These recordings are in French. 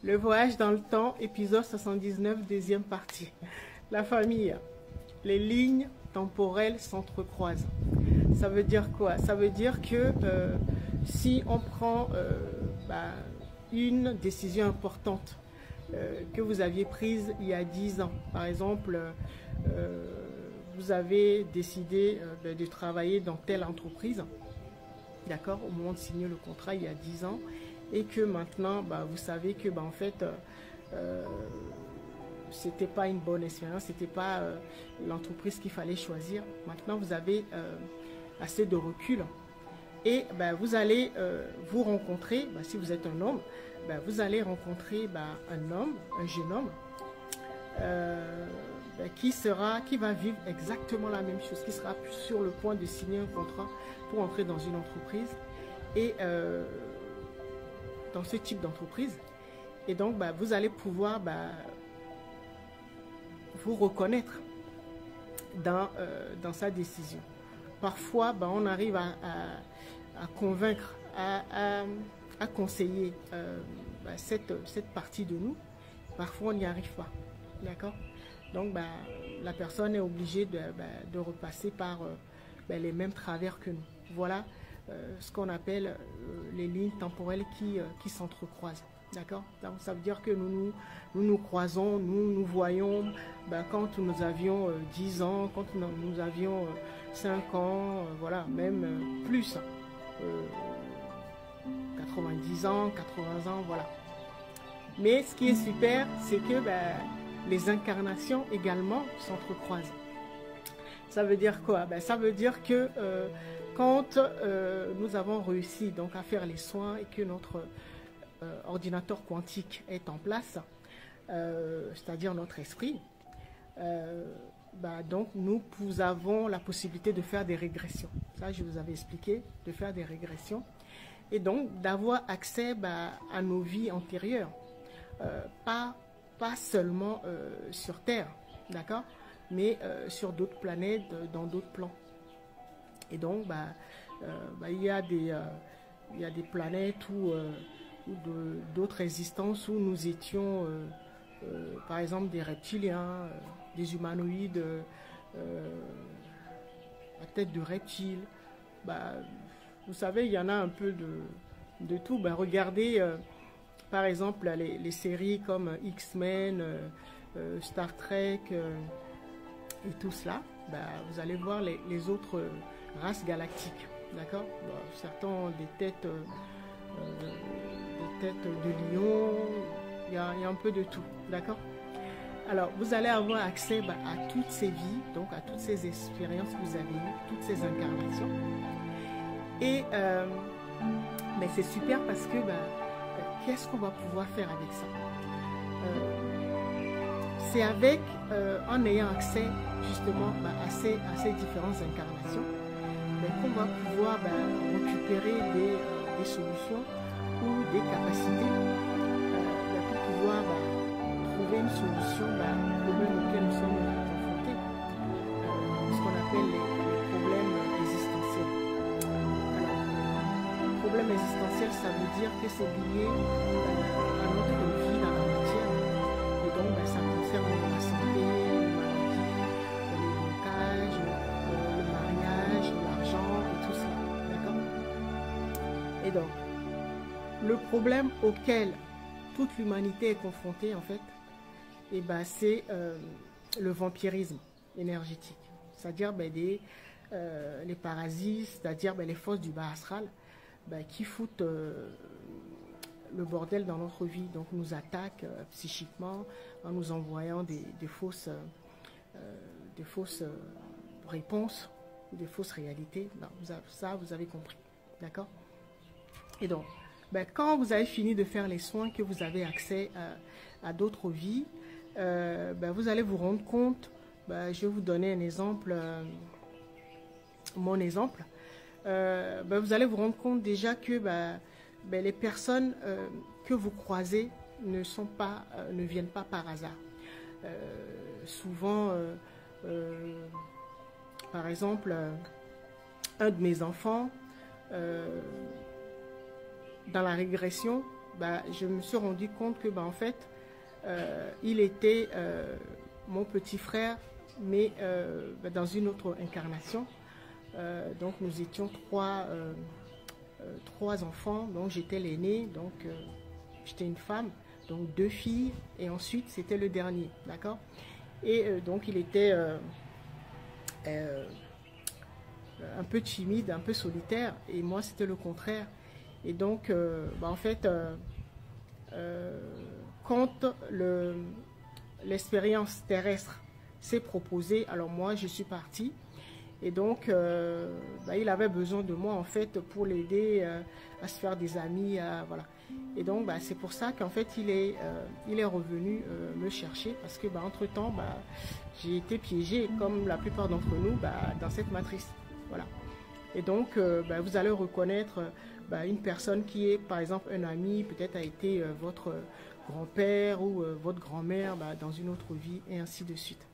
Le voyage dans le temps, épisode 79, deuxième partie. La famille. Les lignes temporelles s'entrecroisent. Ça veut dire quoi? Ça veut dire que si on prend une décision importante que vous aviez prise il y a 10 ans, par exemple, vous avez décidé de travailler dans telle entreprise, d'accord, au moment de signer le contrat il y a 10 ans, et que maintenant, vous savez que en fait, c'était pas une bonne expérience, c'était pas l'entreprise qu'il fallait choisir. Maintenant, vous avez assez de recul et vous allez vous rencontrer, si vous êtes un homme, vous allez rencontrer un homme, un jeune homme qui va vivre exactement la même chose, qui sera sur le point de signer un contrat pour entrer dans une entreprise et dans ce type d'entreprise. Et donc, vous allez pouvoir vous reconnaître dans sa décision. Parfois, on arrive à convaincre, à conseiller cette partie de nous. Parfois, on n'y arrive pas. D'accord? Donc, la personne est obligée de repasser par les mêmes travers que nous. Voilà ce qu'on appelle les lignes temporelles qui s'entrecroisent. D'accord? Donc, ça veut dire que nous croisons, nous voyons quand nous avions 10 ans, quand nous avions 5 ans, voilà, même plus. 90 ans, 80 ans, voilà. Mais ce qui est super, c'est que les incarnations également s'entrecroisent. Ça veut dire quoi? Ça veut dire que quand nous avons réussi donc à faire les soins et que notre ordinateur quantique est en place, c'est-à-dire notre esprit, donc nous avons la possibilité de faire des régressions. Ça, je vous avais expliqué, de faire des régressions. Et donc d'avoir accès à nos vies antérieures, pas seulement sur Terre, d'accord, mais sur d'autres planètes, dans d'autres plans. Et donc il y a des planètes ou d'autres existences où nous étions par exemple des reptiliens, des humanoïdes à tête de reptile. Vous savez, il y en a un peu de tout. Regardez par exemple les séries comme X-Men, Star Trek et tout cela. Vous allez voir les autres races galactiques. D'accord? Certains ont des têtes de lion. Il y a un peu de tout. D'accord? Alors, vous allez avoir accès à toutes ces vies, donc à toutes ces expériences que vous avez eues, toutes ces incarnations. Et c'est super parce que qu'est-ce qu'on va pouvoir faire avec ça? C'est en ayant accès justement à ces différentes incarnations qu'on va pouvoir récupérer des solutions ou des capacités pour pouvoir trouver une solution au problème auquel nous sommes confrontés, ce qu'on appelle les problèmes existentiels. Alors, problème existentiel, ça veut dire que c'est lié à notre vie dans la matière, et donc ça concerne la santé, les maladies, les blocages, le mariage, l'argent et tout ça. D'accord? Et donc, le problème auquel toute l'humanité est confrontée, en fait, c'est le vampirisme énergétique. C'est-à-dire les parasites, c'est-à-dire les forces du bas astral qui foutent le bordel dans notre vie. Donc, nous attaquent psychiquement en nous envoyant des fausses réponses, des fausses réalités. Non, ça, vous avez compris. D'accord? Et donc, quand vous avez fini de faire les soins, que vous avez accès à d'autres vies, vous allez vous rendre compte, je vais vous donner un exemple, mon exemple, vous allez vous rendre compte déjà que les personnes que vous croisez ne viennent pas par hasard. Souvent, par exemple, un de mes enfants, dans la régression, je me suis rendu compte que en fait, il était mon petit frère, mais dans une autre incarnation. Donc nous étions trois enfants, donc j'étais l'aîné, donc j'étais une femme, donc 2 filles, et ensuite c'était le dernier, d'accord. Et donc il était un peu timide, un peu solitaire, et moi c'était le contraire. Et donc en fait, quand l'expérience terrestre s'est proposée, alors moi je suis partie. Et donc, il avait besoin de moi en fait pour l'aider à se faire des amis, voilà. Et donc, c'est pour ça qu'en fait il est revenu me chercher, parce que entre-temps, j'ai été piégée comme la plupart d'entre nous dans cette matrice, voilà. Et donc, vous allez reconnaître une personne qui est par exemple un ami, peut-être a été votre grand-père ou votre grand-mère dans une autre vie, et ainsi de suite.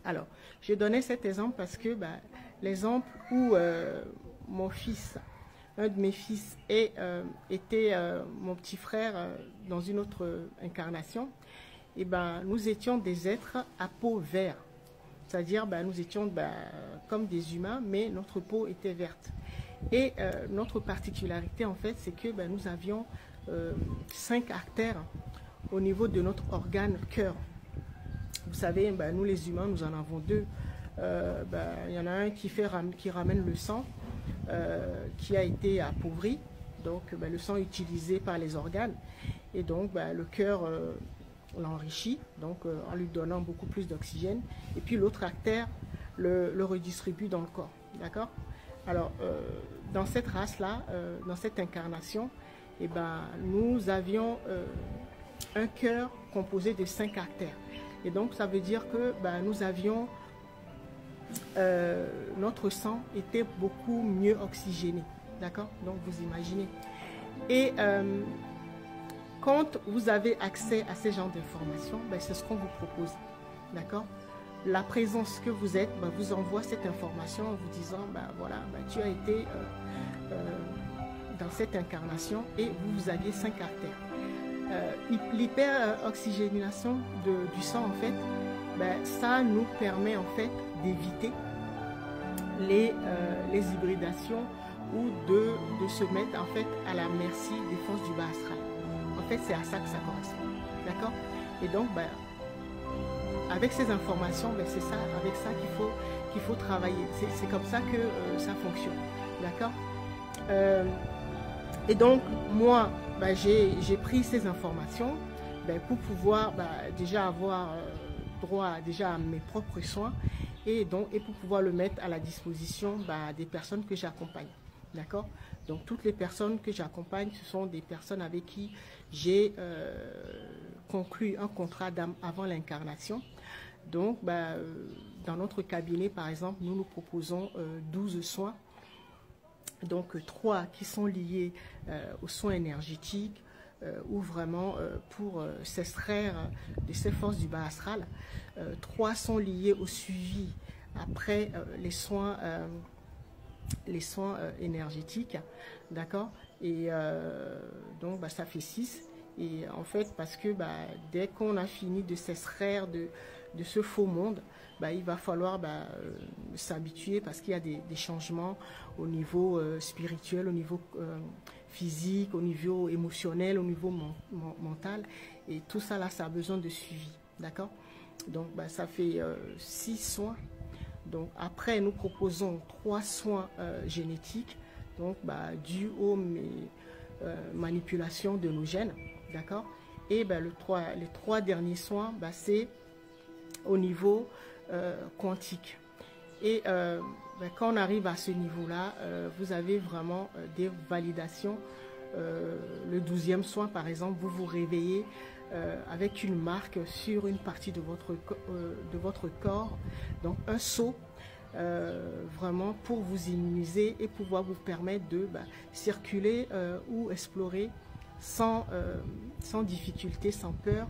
Alors, je donnais cet exemple parce que l'exemple où mon fils, un de mes fils, était mon petit frère dans une autre incarnation, et nous étions des êtres à peau verte. C'est-à-dire, nous étions comme des humains, mais notre peau était verte. Et notre particularité, en fait, c'est que nous avions 5 artères au niveau de notre organe cœur. Vous savez, nous les humains, nous en avons 2. Il y en a un qui ramène le sang, qui a été appauvri, donc le sang est utilisé par les organes, et donc le cœur l'enrichit, donc en lui donnant beaucoup plus d'oxygène, et puis l'autre artère le redistribue dans le corps, d'accord. Alors, dans cette race-là, dans cette incarnation, nous avions un cœur composé de 5 artères. Et donc, ça veut dire que nous avions, notre sang était beaucoup mieux oxygéné, d'accord? Donc, vous imaginez. Et quand vous avez accès à ces genres d'informations, c'est ce qu'on vous propose, d'accord? La présence que vous êtes vous envoie cette information en vous disant, voilà, tu as été dans cette incarnation et vous aviez 5 artères. L'hyperoxygénation du sang, en fait, ça nous permet en fait d'éviter les hybridations ou de se mettre en fait à la merci des forces du bas astral. En fait, c'est à ça que ça correspond, d'accord. Et donc, avec ces informations, c'est ça, avec ça qu'il faut travailler. C'est comme ça que ça fonctionne, d'accord. Et donc, moi, j'ai pris ces informations pour pouvoir déjà avoir droit déjà à mes propres soins, et pour pouvoir le mettre à la disposition des personnes que j'accompagne, d'accord. Donc, toutes les personnes que j'accompagne, ce sont des personnes avec qui j'ai conclu un contrat d'âme avant l'incarnation. Donc, dans notre cabinet, par exemple, nous proposons 12 soins. Donc 3 qui sont liés aux soins énergétiques, ou vraiment pour s'extraire de ces forces du bas astral. 3 sont liés au suivi après les soins énergétiques, d'accord. Et donc ça fait 6. Et en fait, parce que dès qu'on a fini de s'extraire de ce faux monde, il va falloir s'habituer, parce qu'il y a des changements au niveau spirituel, au niveau physique, au niveau émotionnel, au niveau mental. Et tout ça, là, ça a besoin de suivi, d'accord. Donc, ça fait 6 soins. Donc, après, nous proposons 3 soins génétiques, donc dus aux manipulations de nos gènes, d'accord. Et les 3 derniers soins, c'est au niveau quantique. Et quand on arrive à ce niveau-là, vous avez vraiment des validations. Le 12e soin, par exemple, vous vous réveillez avec une marque sur une partie de votre corps, donc un sceau, vraiment pour vous immuniser et pouvoir vous permettre de circuler ou explorer sans difficulté, sans peur,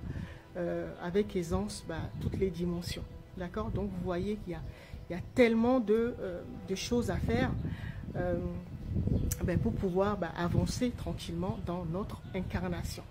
avec aisance toutes les dimensions, d'accord. Donc vous voyez qu'il y a tellement de choses à faire. pour pouvoir avancer tranquillement dans notre incarnation.